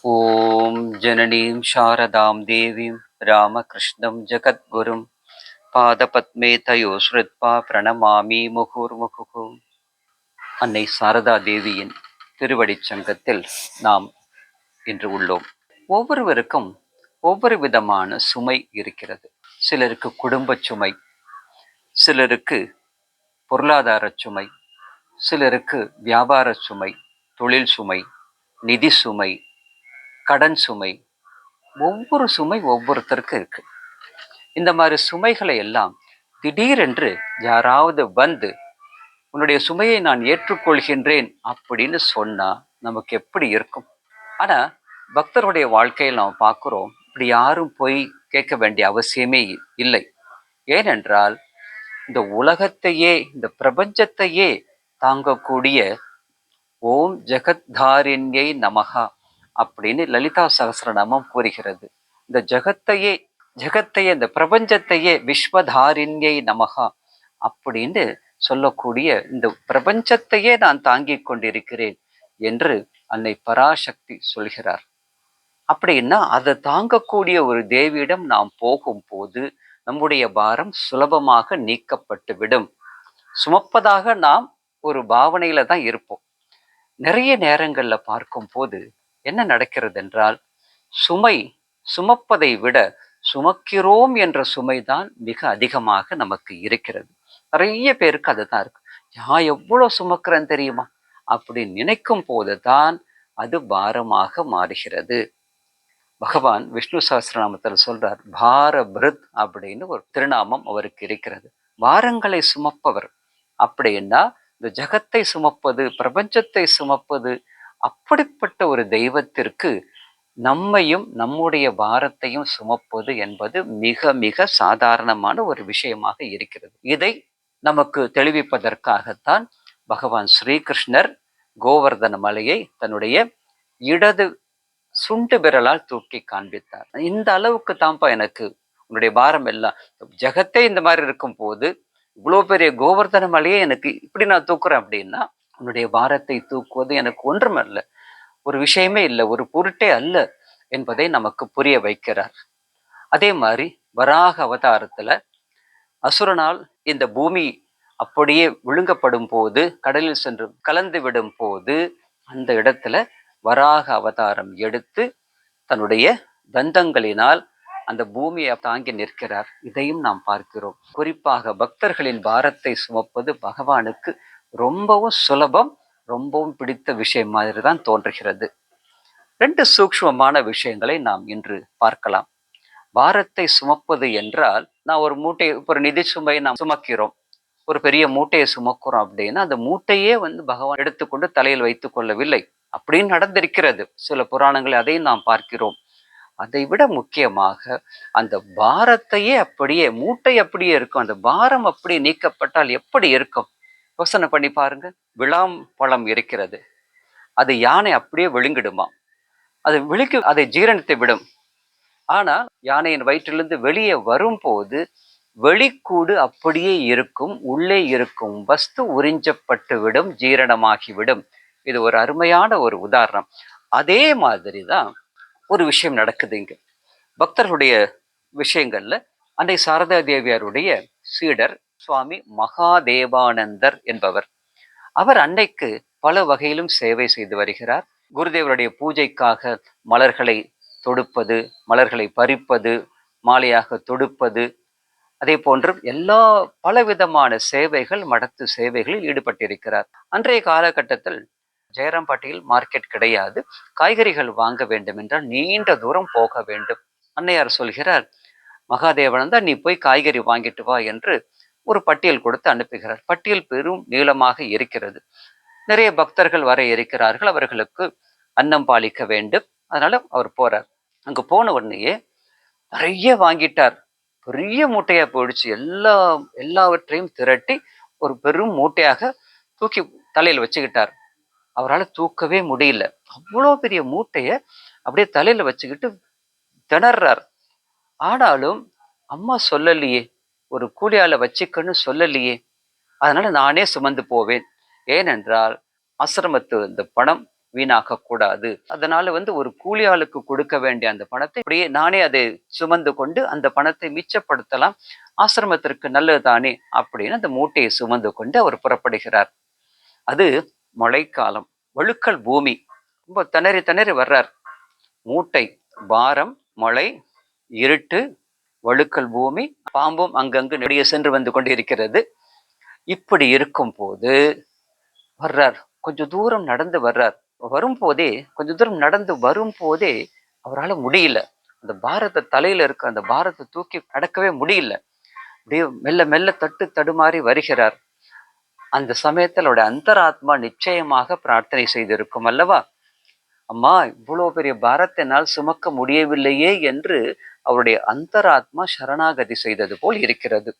ॐ जननीं शारदां देवीं रामकृष्णं जगद्गुरुं पादपद्मे तयो श्रुत्वा प्रणमामि முகுர்முகுः. அன்னை சாரதா தேவியின் திருவடிச் சங்கத்தில் நாம் இன்று உள்ளோம். ஒவ்வொருவருக்கும் ஒவ்வொரு விதமான சுமை இருக்கிறது. சிலருக்கு குடும்ப சுமை, சிலருக்கு பொருளாதார சுமை, சிலருக்கு வியாபார சுமை, தொழில் சுமை, நிதி சுமை, கடன் சுமை. ஒவ்வொரு சுமை ஒவ்வொருத்தருக்கு இருக்கு. இந்த மாதிரி சுமைகளை எல்லாம் திடீரென்று யாராவது வந்து உன்னுடைய சுமையை நான் ஏற்றுக்கொள்கின்றேன் அப்படின்னு சொன்னா நமக்கு எப்படி இருக்கும்? ஆனா பக்தருடைய வாழ்க்கையில் நாம் பார்க்கிறோம், இப்படி யாரும் போய் கேட்க வேண்டிய அவசியமே இல்லை. ஏனென்றால் இந்த உலகத்தையே, இந்த பிரபஞ்சத்தையே தாங்கக்கூடிய ஓம் ஜெகத்தாரிண்யை நமகா அப்படின்னு லலிதா சகஸ்ரநாமம் கூறுகிறது. இந்த ஜெகத்தையே இந்த பிரபஞ்சத்தையே விஸ்வதாரிண்யை நமகா அப்படின்னு சொல்லக்கூடிய இந்த பிரபஞ்சத்தையே நான் தாங்கிக் கொண்டிருக்கிறேன் என்று அன்னை பராசக்தி சொல்கிறார். அப்படின்னா அதை தாங்கக்கூடிய ஒரு தேவியிடம் நாம் போகும்போது நம்முடைய பாரம் சுலபமாக நீக்கப்பட்டு விடும். சுமப்பதாக நாம் ஒரு பாவனையில தான் இருப்போம். நிறைய நேரங்கள்ல பார்க்கும் போது என்ன நடக்கிறது என்றால், சுமப்பதை விட சுமக்கிறோம் என்ற சுமைதான் மிக அதிகமாக நமக்கு இருக்கிறது. நிறைய பேருக்கு அதுதான் இருக்கு. நான் எவ்வளவு சுமக்கிறேன் தெரியுமா அப்படின்னு நினைக்கும் போதுதான் அது பாரமாக மாறுகிறது. பகவான் விஷ்ணு சஹஸ்ரநாமத்தில் சொல்றார், பாரபிருத் அப்படின்னு ஒரு திருநாமம் அவருக்கு இருக்கிறது. பாரங்களை சுமப்பவர். அப்படின்னா இந்த ஜகத்தை சுமப்பது, பிரபஞ்சத்தை சுமப்பது, அப்படிப்பட்ட ஒரு தெய்வத்திற்கு நம்மையும் நம்முடைய பாரத்தையும் சுமப்பது என்பது மிக மிக சாதாரணமான ஒரு விஷயமாக இருக்கிறது. இதை நமக்கு தெளிவிப்பதற்காகத்தான் பகவான் ஸ்ரீகிருஷ்ணர் கோவர்தன மலையை தன்னுடைய இடது சுண்டு விரலால் தூக்கி காண்பித்தார். இந்த அளவுக்கு தான்ப்பா எனக்கு உன்னுடைய பாரம் எல்லாம். ஜெகத்தே இந்த மாதிரி இருக்கும் போது இவ்வளோ பெரிய கோவர்தன மலையை எனக்கு இப்படி நான் தூக்குறேன் அப்படின்னா, உன்னுடைய பாரத்தை தூக்குவது எனக்கு ஒன்றுமல்ல, ஒரு விஷயமே இல்லை, ஒரு பொருட்டே அல்ல என்பதை நமக்கு புரிய வைக்கிறார். அதே மாதிரி வராக அவதாரத்துல அசுரனால் இந்த பூமி அப்படியே விழுங்கப்படும் போது, கடலில் சென்று கலந்து விடும் போது, அந்த இடத்துல வராக அவதாரம் எடுத்து தன்னுடைய தந்தங்களினால் அந்த பூமியை தாங்கி நிற்கிறார். இதையும் நாம் பார்க்கிறோம். குறிப்பாக பக்தர்களின் பாரத்தை சுமப்பது பகவானுக்கு ரொம்பவும் சுலபம், ரொம்பவும் பிடித்த விஷயம் மாதிரி தான் தோன்றுகிறது. 2 சூக்ஷ்மமான விஷயங்களை நாம் இன்று பார்க்கலாம். பாரத்தை சுமப்பது என்றால், நான் ஒரு மூட்டை, ஒரு நிதி சுமையை நாம் சுமக்கிறோம், ஒரு பெரிய மூட்டையை சுமக்கிறோம் அப்படின்னா அந்த மூட்டையே பகவான் எடுத்துக்கொண்டு தலையில் வைத்துக் கொள்ளவில்லை. அப்படின்னு நடந்திருக்கிறது. சில புராணங்களை அதையும் நாம் பார்க்கிறோம். அதை விட முக்கியமாக அந்த பாரத்தையே அப்படியே, மூட்டை அப்படியே இருக்கும், அந்த பாரம் அப்படியே நீக்கப்பட்டால் எப்படி இருக்கும்? யோசனை பண்ணி பாருங்க. விளாம் பழம் இருக்கிறது, அது யானை அப்படியே விழுங்கிடுமா? அது விழுங்கி அதை ஜீரணித்து விடும். ஆனால் யானையின் வயிற்றிலிருந்து வெளியே வரும்போது வெளிக்கூடு அப்படியே இருக்கும், உள்ளே இருக்கும் வஸ்து உறிஞ்சப்பட்டு விடும், ஜீரணமாகிவிடும். இது ஒரு அருமையான ஒரு உதாரணம். அதே மாதிரி தான் ஒரு விஷயம் நடக்குது இங்க பக்தர்களுடைய விஷயங்கள்ல. அன்னை சாரதா தேவியாருடைய சீடர் சுவாமி மகாதேவானந்தர் என்பவர். அவர் அன்னைக்கு பல வகையிலும் சேவை செய்து வருகிறார். குருதேவருடைய பூஜைக்காக மலர்களை தொடுப்பது, மலர்களை பறிப்பது, மாலையாக தொடுப்பது, அதே போன்று எல்லா பலவிதமான சேவைகள், மடத்து சேவைகளில் ஈடுபட்டிருக்கிறார். அன்றைய காலகட்டத்தில் ஜெயராம்பட்டியில் மார்க்கெட் கிடையாது. காய்கறிகள் வாங்க வேண்டும் என்றால் நீண்ட தூரம் போக வேண்டும். அன்னையார் சொல்கிறார், மகாதேவானந்தா நீ போய் காய்கறி வாங்கிட்டு வா என்று ஒரு பட்டியல் கொடுத்து அனுப்புகிறார். பட்டியல் பெரும் நீளமாக இருக்கிறது. நிறைய பக்தர்கள் வர இருக்கிறார்கள், அவர்களுக்கு அன்னம் பாலிக்க வேண்டும். அதனால அவர் போறார். அங்க போன உடனேயே நிறைய வாங்கிட்டார். பெரிய மூட்டையா போயிடுச்சு. எல்லாவற்றையும் திரட்டி ஒரு பெரும் மூட்டையாக தூக்கி தலையில் வச்சுக்கிட்டார். அவரால் தூக்கவே முடியல. அவ்வளோ பெரிய மூட்டைய அப்படியே தலையில வச்சுக்கிட்டு திணறார். ஆனாலும் அம்மா சொல்லலையே, ஒரு கூலியால வச்சுக்கன்னு சொல்லலையே, அதனால நானே சுமந்து போவேன். ஏனென்றால் ஆசிரமத்து இந்த பணம் வீணாக்க கூடாது. அதனால ஒரு கூலி ஆளுக்கு கொடுக்க வேண்டிய அந்த பணத்தை அப்படியே நானே அதை சுமந்து கொண்டு அந்த பணத்தை மிச்சப்படுத்தலாம். ஆசிரமத்திற்கு நல்லது தானே அப்படின்னு அந்த மூட்டையை சுமந்து கொண்டு அவர் புறப்படுகிறார். அது மழைக்காலம், வழுக்கல் பூமி. ரொம்ப திணறி திணறி வர்றார். மூட்டை, பாரம், மழை, இருட்டு, வழுக்கல் பூமி, பாம்பும் அங்கங்கு நெடிய சென்று வந்து கொண்டிருக்கிறது. இப்படி இருக்கும் போது வர்றார். கொஞ்ச தூரம் நடந்து வர்றார். வரும்போதே கொஞ்ச தூரம் நடந்து வரும்போதே அவரால் முடியல. அந்த பாரத்தை தலையில இருக்க அந்த பாரத்தை தூக்கி அடக்கவே முடியல. அப்படியே மெல்ல மெல்ல தட்டு தடுமாறி வருகிறார். அந்த சமயத்தில் அவருடைய அந்தராத்மா நிச்சயமாக பிரார்த்தனை செய்திருக்கும் அல்லவா? அம்மா, இவ்வளவு பெரிய பாரத்தை என்னால் சுமக்க முடியவில்லையே என்று அவருடைய அந்தராத்மா சரணாகதி செய்தது போல் இருக்கிறது.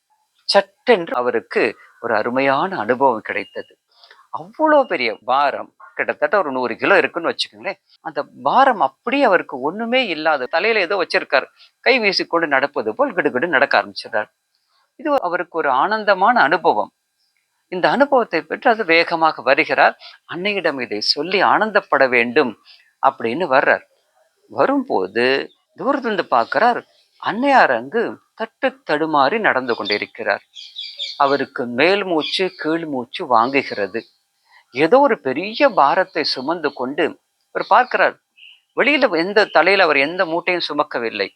சட்டென்று அவருக்கு ஒரு அருமையான அனுபவம் கிடைத்தது. அவ்வளோ பெரிய பாரம், கிட்டத்தட்ட ஒரு 100 கிலோ இருக்குன்னு வச்சுக்கோங்களேன். அந்த பாரம் அப்படியே அவருக்கு ஒண்ணுமே இல்லாத தலையில ஏதோ வச்சிருக்காரு. கை வீசிக்கொண்டு நடப்பது போல் கிடுகிடு நடக்க ஆரம்பிச்சிடுறார். இது அவருக்கு ஒரு ஆனந்தமான அனுபவம். இந்த அனுபவத்தை பெற்று அது வேகமாக வருகிறார். அன்னையிடம் இதை சொல்லி ஆனந்தப்பட வேண்டும் அப்படின்னு வர்றார். வரும்போது தூரத்திலிருந்து பார்க்கிறார், அன்னையார் அங்கு தட்டு தடுமாறி நடந்து கொண்டிருக்கிறார். அவருக்கு மேல் மூச்சு கீழ் மூச்சு வாங்குகிறது. ஏதோ ஒரு பெரிய பாரத்தை சுமந்து கொண்டு அவர் பார்க்கிறார். வெளியில தலையில அவர் எந்த மூட்டையும் சுமக்கவில்லை.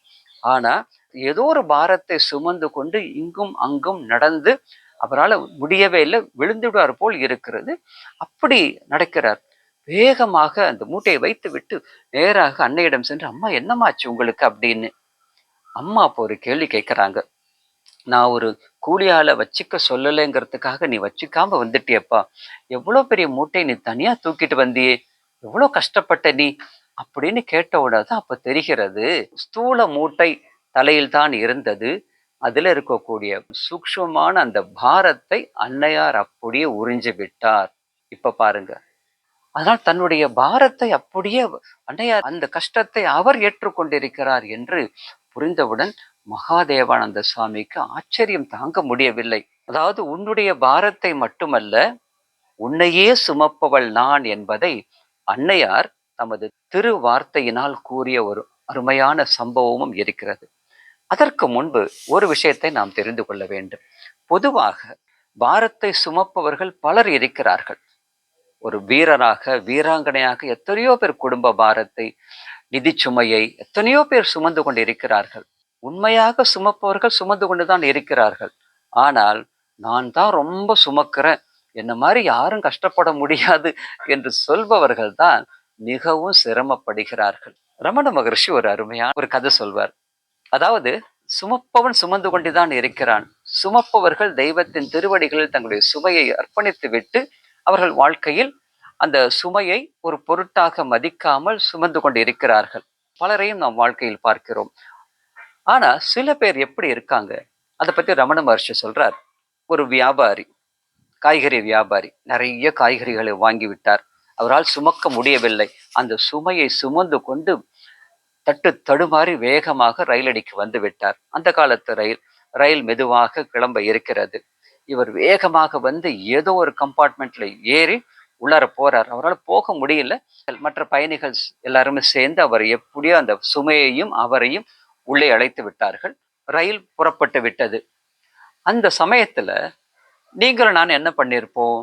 ஆனா ஏதோ ஒரு பாரத்தை சுமந்து கொண்டு இங்கும் அங்கும் நடந்து அவரால் முடியவே இல்லை, விழுந்துவிடுவார் போல் இருக்கிறது. அப்படி நடக்கிறார். வேகமாக அந்த மூட்டையை வைத்து விட்டு நேராக அன்னையிடம் சென்று, அம்மா என்னமாச்சு உங்களுக்கு அப்படின்னு. அம்மா அப்போ ஒரு கேள்வி கேட்கிறாங்க. நான் ஒரு கூலியால வச்சுக்க சொல்லலைங்கிறதுக்காக நீ வச்சுக்காம வந்துட்டியப்பா. எவ்வளவு பெரிய மூட்டை நீ தனியா தூக்கிட்டு வந்தியே, எவ்வளவு கஷ்டப்பட்ட நீ அப்படின்னு கேட்ட உடனே தான் அப்ப தெரிகிறது, ஸ்தூல மூட்டை தலையில் தான் இருந்தது. அதுல இருக்கக்கூடிய சூக்ஷ்மமான அந்த பாரத்தை அன்னையார் அப்படியே உறிஞ்சு விட்டார். இப்ப பாருங்க. அதனால் தன்னுடைய பாரத்தை அப்படியே அன்னையார் அந்த கஷ்டத்தை அவர் ஏற்றுக்கொண்டிருக்கிறார் என்று புரிந்தவுடன் மகாதேவானந்த சுவாமிக்கு ஆச்சரியம் தாங்க முடியவில்லை. அதாவது உன்னுடைய பாரத்தை மட்டுமல்ல, உன்னையே சுமப்பவள் நான் என்பதை அன்னையார் தமது திரு வார்த்தையினால் கூறிய ஒரு அருமையான சம்பவமும் இருக்கிறது. அதற்கு முன்பு ஒரு விஷயத்தை நாம் தெரிந்து கொள்ள வேண்டும். பொதுவாக பாரத்தை சுமப்பவர்கள் பலர் இருக்கிறார்கள். ஒரு வீரராக வீராங்கனையாக எத்தனையோ பேர் குடும்ப பாரத்தை, நிதி சுமையை எத்தனையோ பேர் சுமந்து கொண்டு இருக்கிறார்கள். உண்மையாக சுமப்பவர்கள் சுமந்து கொண்டுதான் இருக்கிறார்கள். ஆனால் நான் தான் ரொம்ப சுமக்கிறேன், என்ன மாதிரி யாரும் கஷ்டப்பட முடியாது என்று சொல்பவர்கள் தான் மிகவும் சிரமப்படுகிறார்கள். ரமண மகர்ஷி ஒரு அருமையான ஒரு கதை சொல்வார். அதாவது சுமப்பவன் சுமந்து கொண்டுதான் இருக்கிறான். சுமப்பவர்கள் தெய்வத்தின் திருவடிகளில் தங்களுடைய சுமையை அர்ப்பணித்து விட்டு அவர்கள் வாழ்க்கையில் அந்த சுமையை ஒரு பொருட்டாக மதிக்காமல் சுமந்து கொண்டு இருக்கிறார்கள். பலரையும் நாம் வாழ்க்கையில் பார்க்கிறோம். ஆனா சில பேர் எப்படி இருக்காங்க, அதை பத்தி ரமண மகர்ஷி சொல்றார். ஒரு வியாபாரி, காய்கறி வியாபாரி நிறைய காய்கறிகளை வாங்கி விட்டார். அவரால் சுமக்க முடியவில்லை. அந்த சுமையை சுமந்து கொண்டு தட்டு தடுமாறி வேகமாக ரயில் அடிக்கு வந்து விட்டார். அந்த காலத்து ரயில் மெதுவாக கிளம்ப இருக்கிறது. இவர் வேகமாக வந்து ஏதோ ஒரு கம்பார்ட்மெண்ட்ல ஏறி உள்ளார போறார். அவரால் போக முடியல. மற்ற பயணிகள் எல்லாருமே சேர்ந்து அவர் எப்படியோ அந்த சுமையையும் அவரையும் உள்ளே அழைத்து விட்டார்கள். ரயில் புறப்பட்டு விட்டது. அந்த சமயத்துல நீங்களும் நான் என்ன பண்ணியிருப்போம்,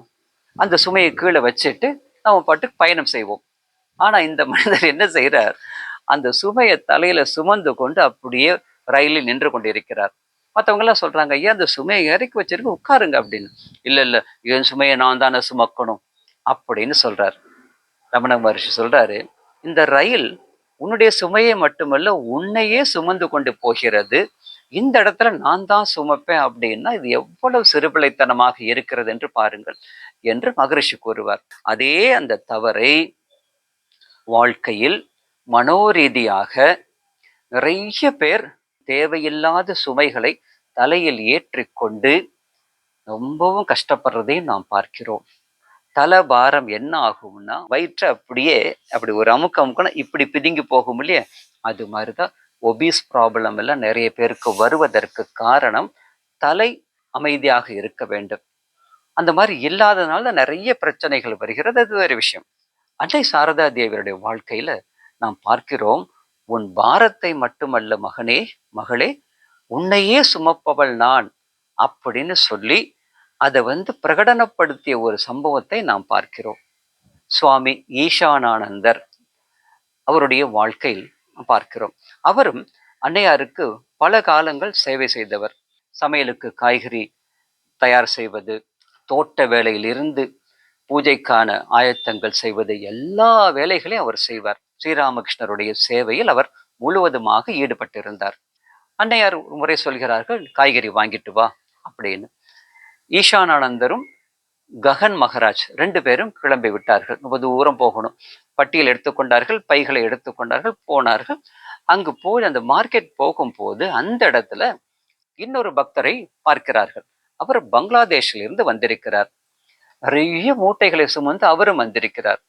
அந்த சுமையை கீழே வச்சுட்டு நம்ம பாட்டுக்கு பயணம் செய்வோம். ஆனா இந்த மனிதர் என்ன செய்யறார், அந்த சுமையை தலையில சுமந்து கொண்டு அப்படியே ரயிலில் நின்று கொண்டிருக்கிறார். மற்றவங்க எல்லாம் சொல்றாங்க, ஐயா அந்த சுமையை இறக்கி வச்சிருக்கு, உட்காருங்க அப்படின்னு. இல்ல இல்ல, என் சுமையை நான் தானே சுமக்கணும் அப்படின்னு சொல்றாரு. ரமண மகர்ஷி சொல்றாரு, இந்த ரயில் உன்னுடைய சுமையை மட்டுமல்ல உன்னையே சுமந்து கொண்டு போகிறது. இந்த இடத்துல நான் தான் சுமப்பேன் அப்படின்னா இது எவ்வளவு சிறுபிள்ளைத்தனமாக இருக்கிறது என்று பாருங்கள் என்று மகரிஷி கூறுவார். அதே அந்த தவறை வாழ்க்கையில் மனோரீதியாக நிறைய பேர் தேவையில்லாத சுமைகளை தலையில் ஏற்றிக்கொண்டு ரொம்பவும் கஷ்டப்படுறதையும் நாம் பார்க்கிறோம். தலை பாரம் என்ன ஆகும்னா வயிற்று அப்படியே அப்படி ஒரு அமுக்கம்னா இப்படி பிதுங்கி போகும் இல்லையா, அது மாதிரிதான் ஒபீஸ் ப்ராப்ளம் எல்லாம் நிறைய பேருக்கு வருவதற்கு காரணம் தலை அமைதியாக இருக்க வேண்டும். அந்த மாதிரி இல்லாதனால நிறைய பிரச்சனைகள் வருகிறது, அது வேறு விஷயம். அன்னை சாரதா தேவியருடைய வாழ்க்கையில நாம் பார்க்கிறோம், உன் பாரத்தை மட்டுமல்ல மகனே, மகளே, உன்னையே சுமப்பவள் நான் அப்படின்னு சொல்லி அதை பிரகடனப்படுத்திய ஒரு சம்பவத்தை நாம் பார்க்கிறோம். சுவாமி ஈசானானந்தர் அவருடைய வாழ்க்கையில் பார்க்கிறோம். அவரும் அன்னையாருக்கு பல காலங்கள் சேவை செய்தவர். சமையலுக்கு காய்கறி தயார் செய்வது, தோட்ட வேலையில் இருந்து பூஜைக்கான ஆயத்தங்கள் செய்வது, எல்லா வேலைகளையும் அவர் செய்வார். ஸ்ரீராமகிருஷ்ணருடைய சேவையில் அவர் முழுவதுமாக ஈடுபட்டிருந்தார். அன்னையார் ஒரு முறை சொல்கிறார்கள், காய்கறி வாங்கிட்டு வா அப்படின்னு. ஈசானானந்தரும் ககன் மகராஜ் 2 பேரும் கிளம்பி விட்டார்கள். ரொம்ப தூரம் போகணும். பட்டியல் எடுத்துக்கொண்டார்கள், பைகளை எடுத்துக்கொண்டார்கள், போனார்கள். அங்கு போய் அந்த மார்க்கெட் போகும்போது அந்த இடத்துல இன்னொரு பக்தரை பார்க்கிறார்கள். அவர் பங்களாதேஷில் இருந்து வந்திருக்கிறார். நிறைய மூட்டைகளை சுமந்து அவரும் வந்திருக்கிறார்.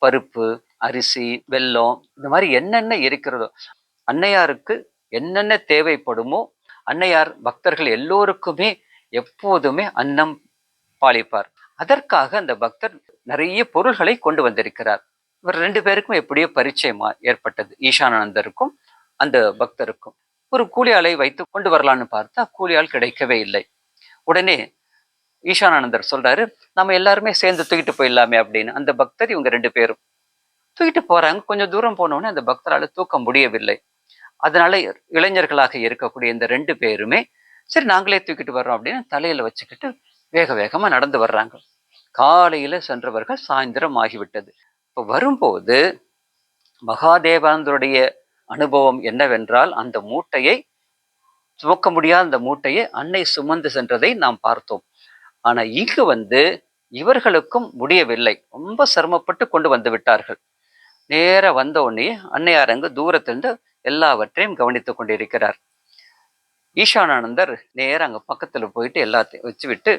பருப்பு, அரிசி, வெல்லம், இந்த மாதிரி என்னென்ன இருக்கிறதோ, அன்னையாருக்கு என்னென்ன தேவைப்படுமோ, அன்னையார் பக்தர்கள் எல்லோருக்குமே எப்போதுமே அன்னம் பாலிப்பார். அதற்காக அந்த பக்தர் நிறைய பொருள்களை கொண்டு வந்திருக்கிறார். இவர் 2 பேருக்கும் எப்படியோ பரிச்சயமா ஏற்பட்டது, ஈசானானந்தருக்கும் அந்த பக்தருக்கும். ஒரு கூலியாளை வைத்து கொண்டு வரலான்னு பார்த்தா கூலியாள் கிடைக்கவே இல்லை. உடனே ஈசானானந்தர் சொல்றாரு, நம்ம எல்லாருமே சேர்ந்து தூக்கிட்டு போயிடலாமே அப்படின்னு. அந்த பக்தர் இவங்க 2 பேரும் தூக்கிட்டு போறாங்க. கொஞ்சம் தூரம் போனோடனே அந்த பக்தரால தூக்க முடியவில்லை. அதனால இளைஞர்களாக இருக்கக்கூடிய இந்த 2 பேருமே சரி நாங்களே தூக்கிட்டு வர்றோம் அப்படின்னு தலையில வச்சுக்கிட்டு வேக வேகமா நடந்து வர்றாங்க. காலையில சென்றவர்கள் சாயந்தரம் ஆகிவிட்டது. இப்ப வரும்போது மகாதேவானந்தருடைய அனுபவம் என்னவென்றால், அந்த மூட்டையை சுமக்க முடியாத அந்த மூட்டையை அன்னை சுமந்து சென்றதை நாம் பார்த்தோம். ஆனா இங்கு இவர்களுக்கும் முடியவில்லை. ரொம்ப சிரமப்பட்டு கொண்டு வந்து விட்டார்கள். நேர வந்த உடனே அன்னையார் அங்கு தூரத்திலிருந்து எல்லாவற்றையும் கவனித்துக் கொண்டிருக்கிறார். ஈசானானந்தர் நேரம் அங்க பக்கத்துல போயிட்டு எல்லாத்தையும் வச்சு விட்டு,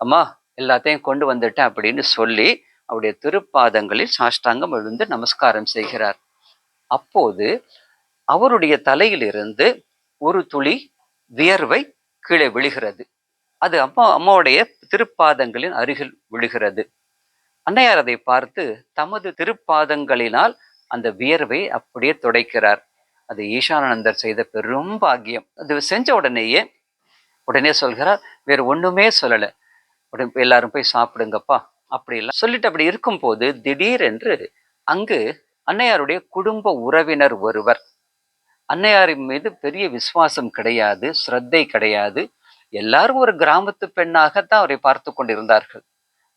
அம்மா எல்லாத்தையும் கொண்டு வந்துட்டேன் அப்படின்னு சொல்லி அவருடைய திருப்பாதங்களில் சாஷ்டாங்கம் விழுந்து நமஸ்காரம் செய்கிறார். அப்போது அவருடைய தலையிலிருந்து ஒரு துளி வியர்வை கீழே விழுகிறது. அது அம்மாவுடைய திருப்பாதங்களின் அருகில் விழுகிறது. அன்னையார் அதை பார்த்து தமது திருப்பாதங்களினால் அந்த வியர்வை அப்படியே துடைக்கிறார். அது ஈசானானந்தர் செய்த பெரும் பாக்கியம். அது செஞ்ச உடனே சொல்கிறார், வேற ஒண்ணுமே சொல்லல, எல்லாரும் போய் சாப்பிடுங்கப்பா அப்படிலாம் சொல்லிட்டு அப்படி இருக்கும் போது திடீரென்று அங்கு அன்னையாருடைய குடும்ப உறவினர் ஒருவர், அன்னையாரின் மீது பெரிய விசுவாசம் கிடையாது, ஸ்ரத்தை கிடையாது, எல்லாரும் ஒரு கிராமத்து பெண்ணாகத்தான் அவரை பார்த்து கொண்டிருந்தார்கள்,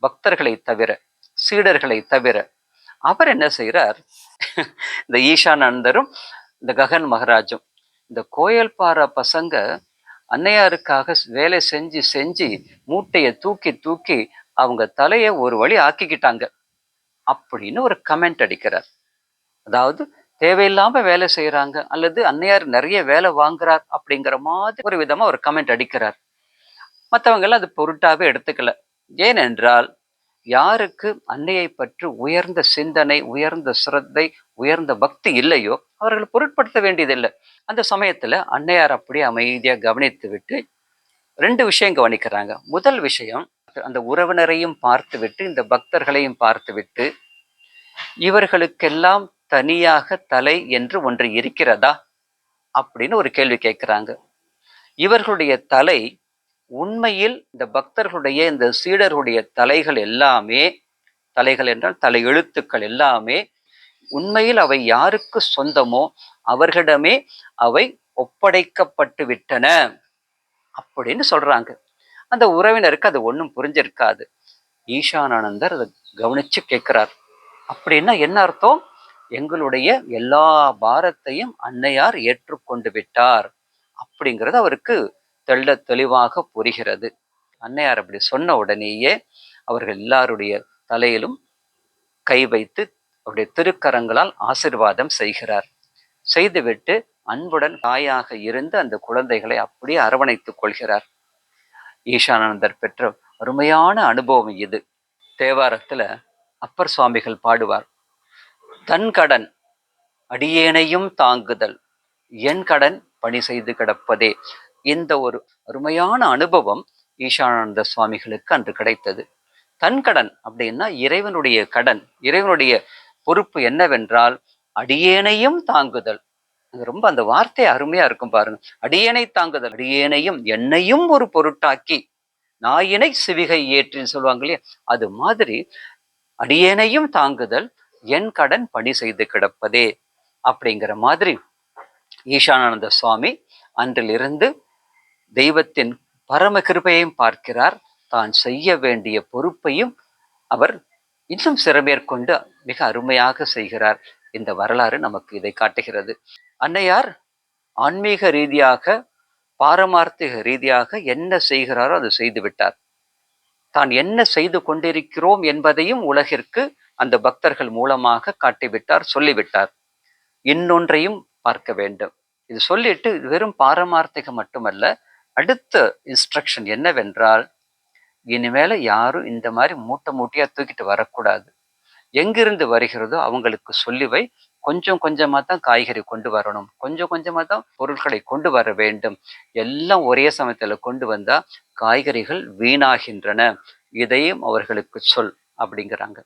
பக்தர்களை தவிர, சீடர்களை தவிர. அவர் என்ன செய்கிறார், இந்த ஈசானானந்தரும் இந்த ககன் மகராஜும் இந்த கோயல்பாறை பசங்க அன்னையாருக்காக வேலை செஞ்சு செஞ்சு மூட்டையை தூக்கி தூக்கி அவங்க தலையை ஒரு வழி ஆக்கிக்கிட்டாங்க அப்படின்னு ஒரு கமெண்ட் அடிக்கிறார். அதாவது தேவையில்லாம வேலை செய்யறாங்க அல்லது அன்னையார் நிறைய வேலை வாங்குறார் அப்படிங்கிற மாதிரி ஒரு விதமா ஒரு கமெண்ட் அடிக்கிறார். மற்றவங்க எல்லாம் அது பொருட்டாவே எடுத்துக்கல. ஏனென்றால் யாருக்கு அன்னையை பற்றி உயர்ந்த சிந்தனை, உயர்ந்த சிரத்தை, உயர்ந்த பக்தி இல்லையோ அவர்கள் பொருட்படுத்த வேண்டியதில்லை. அந்த சமயத்துல அன்னையார் அப்படியே அமைதியா கவனித்து விட்டு 2 விஷயம் கவனிக்கிறாங்க. முதல் விஷயம், அந்த உறவினரையும் பார்த்து விட்டு இந்த பக்தர்களையும் பார்த்து விட்டு, இவர்களுக்கெல்லாம் தனியாக தலை என்று ஒன்று இருக்கிறதா அப்படின்னு ஒரு கேள்வி கேட்கிறாங்க. இவர்களுடைய தலை உண்மையில் இந்த பக்தர்களுடைய இந்த சீடர்களுடைய தலைகள் எல்லாமே, தலைகள் என்றால் தலை எழுத்துக்கள் எல்லாமே உண்மையில் அவை யாருக்கு சொந்தமோ அவர்களிடமே அவை ஒப்படைக்கப்பட்டு விட்டன அப்படின்னு சொல்றாங்க. அந்த உறவினருக்கு அது ஒன்றும் புரிஞ்சிருக்காது. ஈசானானந்தர் அதை கவனிச்சு கேட்கிறார். அப்படின்னா என்ன அர்த்தம், எங்களுடைய எல்லா பாரத்தையும் அன்னையார் ஏற்றுக்கொண்டு விட்டார் அப்படிங்கிறது அவருக்கு தெள்ள தெளிவாக புரிகிறது. அன்னையார் அப்படி சொன்ன உடனேயே அவர்கள் எல்லாருடைய தலையிலும் கை வைத்து அவருடைய திருக்கரங்களால் ஆசீர்வாதம் செய்கிறார். செய்துவிட்டு அன்புடன் தாயாக இருந்து அந்த குழந்தைகளை அப்படியே அரவணைத்துக் கொள்கிறார். ஈசானானந்தர் பெற்ற அருமையான அனுபவம் இது. தேவாரத்துல அப்பர் சுவாமிகள் பாடுவார், தன் கடன் அடியேனையும் தாங்குதல், என் கடன் பணி செய்து கிடப்பதே. இந்த ஒரு அருமையான அனுபவம் ஈசானானந்த சுவாமிகளுக்கு அன்று கிடைத்தது. தன் கடன் அப்படின்னா இறைவனுடைய கடன், இறைவனுடைய பொறுப்பு என்னவென்றால் அடியேனையும் தாங்குதல். அது ரொம்ப அந்த வார்த்தை அருமையா இருக்கும் பாருங்க. அடியேனை தாங்குதல், அடியேனையும் என்னையும் ஒரு பொருட்டாக்கி நாயினை சிவிகை ஏற்றின்னு சொல்லுவாங்க இல்லையா, அது மாதிரி அடியேனையும் தாங்குதல், என் கடன் பணி செய்து கிடப்பதே அப்படிங்கிற மாதிரி ஈசானானந்த சுவாமி அன்றிலிருந்து தெய்வத்தின் பரம கிருபையையும் பார்க்கிறார், தான் செய்ய வேண்டிய பொறுப்பையும் அவர் இன்னும் சிறமேற்கொண்டு மிக அருமையாக செய்கிறார். இந்த வரலாறு நமக்கு இதை காட்டுகிறது. அன்னையார் ஆன்மீக ரீதியாக, பாரமார்த்திக ரீதியாக என்ன செய்கிறாரோ அது செய்து விட்டார். தான் என்ன செய்து கொண்டிருக்கிறோம் என்பதையும் உலகிற்கு அந்த பக்தர்கள் மூலமாக காட்டிவிட்டார், சொல்லிவிட்டார். இன்னொன்றையும் பார்க்க வேண்டும். இது சொல்லிட்டு இது வெறும் பாரமார்த்திகம் மட்டுமல்ல, அடுத்த இன்ஸ்ட்ரக்ஷன் என்னவென்றால், இனிமேல யாரும் இந்த மாதிரி மூட்டை மூட்டையா தூக்கிட்டு வரக்கூடாது. எங்கிருந்து வருகிறதோ அவங்களுக்கு சொல்லி வை, கொஞ்சம் கொஞ்சமா தான் காய்கறி கொண்டு வரணும், கொஞ்சம் கொஞ்சமா தான் பொருட்களை கொண்டு வர வேண்டும். எல்லாம் ஒரே சமயத்துல கொண்டு வந்தா காய்கறிகள் வீணாகின்றன, இதையும் அவர்களுக்கு சொல் அப்படிங்கிறாங்க.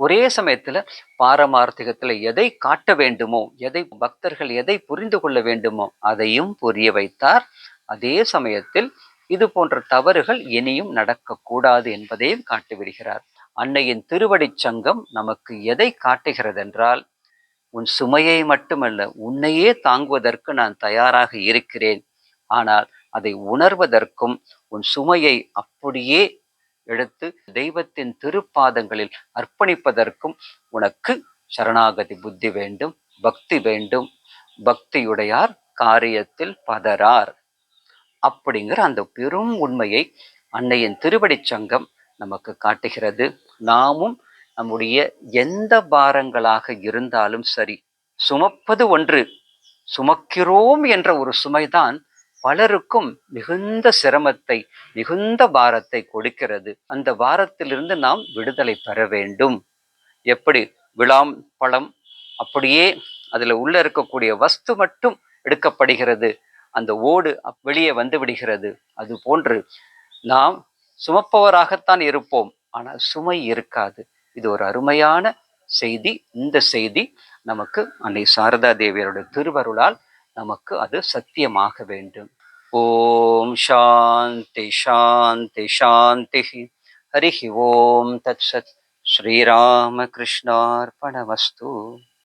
ஒரே சமயத்துல பாரமார்த்திகத்துல எதை காட்ட வேண்டுமோ, எதை பக்தர்கள் எதை புரிந்து கொள்ள வேண்டுமோ அதையும் புரிய வைத்தார். அதே சமயத்தில் இது போன்ற தவறுகள் இனியும் நடக்கக்கூடாது என்பதையும் காட்டிவிடுகிறார். அன்னையின் திருவடிச் சங்கம் நமக்கு எதை காட்டுகிறது என்றால், உன் சுமையை மட்டுமல்ல, உன்னையே தாங்குவதற்கு நான் தயாராக இருக்கிறேன். ஆனால் அதை உணர்வதற்கும் உன் சுமையை அப்படியே எடுத்து தெய்வத்தின் திருப்பாதங்களில் அர்ப்பணிப்பதற்கும் உனக்கு சரணாகதி புத்தி வேண்டும், பக்தி வேண்டும். பக்தியுடையார் காரியத்தில் பதறார் அப்படிங்கிற அந்த பெரும் உண்மையை அன்னையின் திருவடிச் சங்கம் நமக்கு காட்டுகிறது. நாமும் நம்முடைய எந்த பாரங்களாக இருந்தாலும் சரி, சுமப்பது ஒன்று, சுமக்கிறோம் என்ற ஒரு சுமைதான் பலருக்கும் மிகுந்த சிரமத்தை, மிகுந்த பாரத்தை கொடுக்கிறது. அந்த பாரத்திலிருந்து நாம் விடுதலை பெற வேண்டும். எப்படி விளாம் பழம் அப்படியே அதுல உள்ள இருக்கக்கூடிய வஸ்து மட்டும் எடுக்கப்படுகிறது, அந்த ஓடு வெளியே வந்து விடுகிறது. அது போன்று நாம் சுமப்பவராகத்தான் இருப்போம், ஆனால் சுமை இருக்காது. இது ஒரு அருமையான செய்தி. இந்த செய்தி நமக்கு அன்னை சாரதா தேவியருடைய திருவருளால் நமக்கு அது சத்தியமாக வேண்டும். ஓம் சாந்தி சாந்தி சாந்தி. ஹரி ஓம் தத் சத். ஸ்ரீராம கிருஷ்ணார்பணமஸ்து.